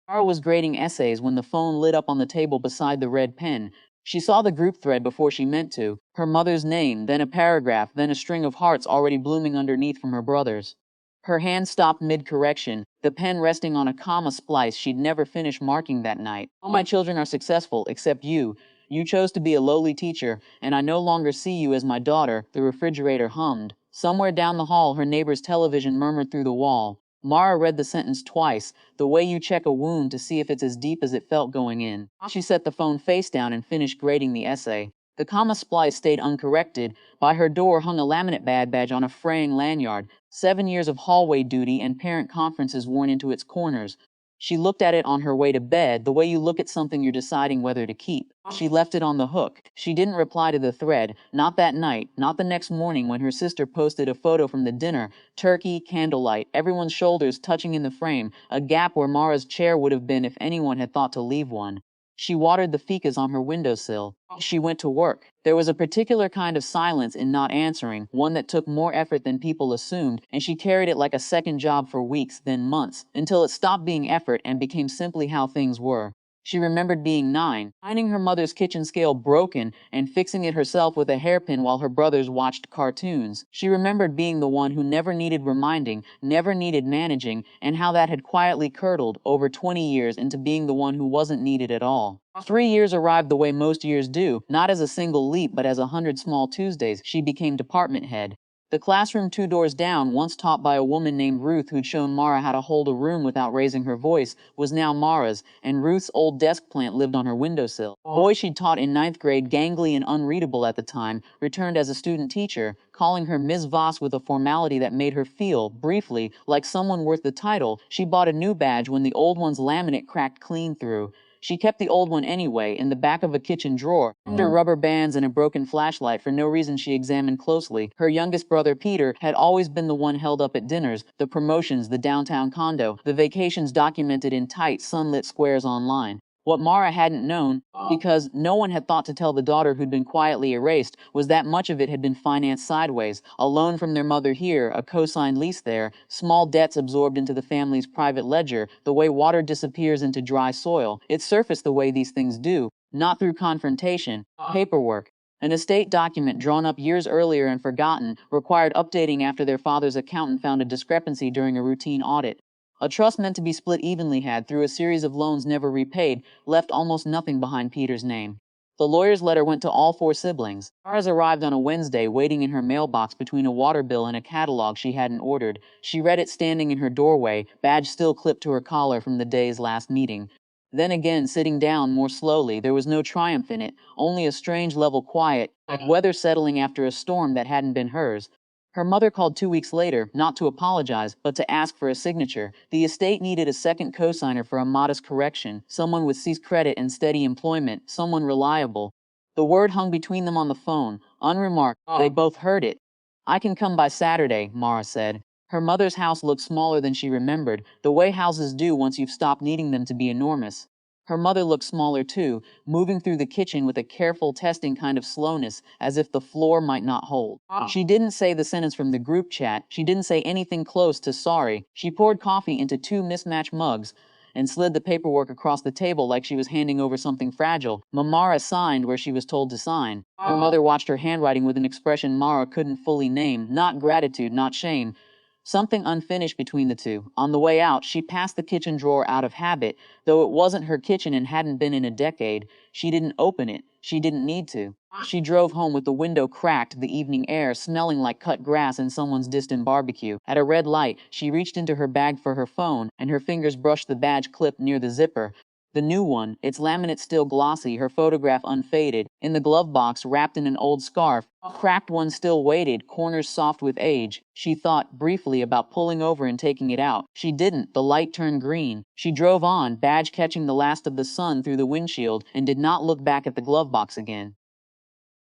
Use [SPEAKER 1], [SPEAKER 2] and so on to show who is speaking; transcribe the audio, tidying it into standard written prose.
[SPEAKER 1] Mara was grading essays when the phone lit up on the table beside the red pen. She saw the group thread before she meant to. Her mother's name, then a paragraph, then a string of hearts already blooming underneath from her brother's. Her hand stopped mid-correction, the pen resting on a comma splice she'd never finished marking that night. All my children are successful, except you. You chose to be a lowly teacher, and I no longer see you as my daughter, the refrigerator hummed. Somewhere down the hall, her neighbor's television murmured through the wall. Mara read the sentence twice, the way you check a wound to see if it's as deep as it felt going in. She set the phone face down and finished grading the essay. The comma splice stayed uncorrected. By her door hung a laminate badge on a fraying lanyard, 7 years of hallway duty and parent conferences worn into its corners. She looked at it on her way to bed, the way you look at something you're deciding whether to keep. She left it on the hook. She didn't reply to the thread, not that night, not the next morning when her sister posted a photo from the dinner, turkey, candlelight, everyone's shoulders touching in the frame, a gap where Mara's chair would have been if anyone had thought to leave one. She watered the ficus on her windowsill. She went to work. There was a particular kind of silence in not answering, one that took more effort than people assumed, and she carried it like a second job for weeks, then months, until it stopped being effort and became simply how things were. She remembered being 9, finding her mother's kitchen scale broken and fixing it herself with a hairpin while her brothers watched cartoons. She remembered being the one who never needed reminding, never needed managing, and how that had quietly curdled over 20 years into being the one who wasn't needed at all. 3 years arrived the way most years do, not as a single leap but as 100 small Tuesdays. She became department head. The classroom 2 doors down, once taught by a woman named Ruth who'd shown Mara how to hold a room without raising her voice, was now Mara's, and Ruth's old desk plant lived on her windowsill. A boy she'd taught in 9th grade, gangly and unreadable at the time, returned as a student teacher, calling her Ms. Voss with a formality that made her feel, briefly, like someone worth the title. She bought a new badge when the old one's laminate cracked clean through. She kept the old one anyway, in the back of a kitchen drawer, under rubber bands and a broken flashlight for no reason she examined closely. Her youngest brother, Peter, had always been the one held up at dinners, the promotions, the downtown condo, the vacations documented in tight, sunlit squares online. What Mara hadn't known, because no one had thought to tell the daughter who'd been quietly erased, was that much of it had been financed sideways. A loan from their mother here, a co-signed lease there, small debts absorbed into the family's private ledger, the way water disappears into dry soil. It surfaced the way these things do, not through confrontation, paperwork. An estate document drawn up years earlier and forgotten required updating after their father's accountant found a discrepancy during a routine audit. A trust meant to be split evenly had, through a series of loans never repaid, left almost nothing behind Peter's name. The lawyer's letter went to all 4 siblings. Ours arrived on a Wednesday, waiting in her mailbox between a water bill and a catalog she hadn't ordered. She read it standing in her doorway, badge still clipped to her collar from the day's last meeting. Then again, sitting down more slowly, there was no triumph in it, only a strange level quiet, like weather settling after a storm that hadn't been hers. Her mother called 2 weeks later, not to apologize, but to ask for a signature. The estate needed a second cosigner for a modest correction, someone with ceased credit and steady employment, someone reliable. The word hung between them on the phone, unremarked. They both heard it. I can come by Saturday, Mara said. Her mother's house looked smaller than she remembered, the way houses do once you've stopped needing them to be enormous. Her mother looked smaller too, moving through the kitchen with a careful, testing kind of slowness, as if the floor might not hold. She didn't say the sentence from the group chat. She didn't say anything close to sorry. She poured coffee into 2 mismatched mugs and slid the paperwork across the table like she was handing over something fragile. Mara signed where she was told to sign. Her mother watched her handwriting with an expression Mara couldn't fully name, not gratitude, not shame. Something unfinished between the two. On the way out, she passed the kitchen drawer out of habit. Though it wasn't her kitchen and hadn't been in a decade, she didn't open it. She didn't need to. She drove home with the window cracked, the evening air smelling like cut grass and someone's distant barbecue. At a red light, she reached into her bag for her phone, and her fingers brushed the badge clip near the zipper. The new one, its laminate still glossy, her photograph unfaded, in the glove box wrapped in an old scarf. Cracked one still waited, corners soft with age. She thought, briefly, about pulling over and taking it out. She didn't. The light turned green. She drove on, badge catching the last of the sun through the windshield, and did not look back at the glove box again.